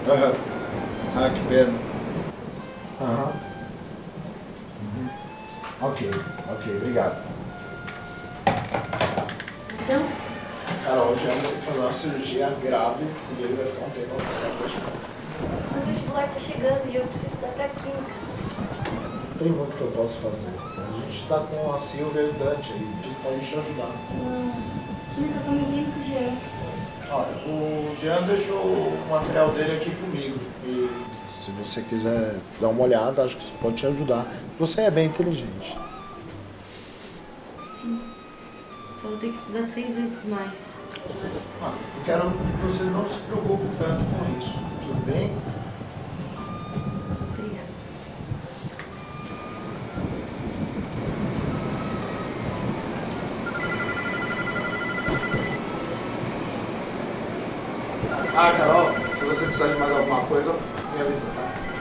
Aham. Ah, que pena. Aham. Uhum. Ok, obrigado. Então? Carol, hoje eu vou fazer uma cirurgia grave e ele vai ficar um tempo afastado da escola. Mas o vestibular tá chegando e eu preciso estudar pra química. Tem muito que eu posso fazer. A gente tá com a Silvia e o Dante aí, a gente pode te ajudar. Não, química só me entende com o Jean. Olha, o Jean deixou o material dele aqui comigo. E se você quiser dar uma olhada, acho que isso pode te ajudar. Você é bem inteligente. Sim. Só vou ter que estudar 3 vezes mais. Eu quero que você não se preocupe tanto com isso. Tudo bem? Obrigada. Ah, Carol, se você precisar de mais alguma coisa, me avisa, tá?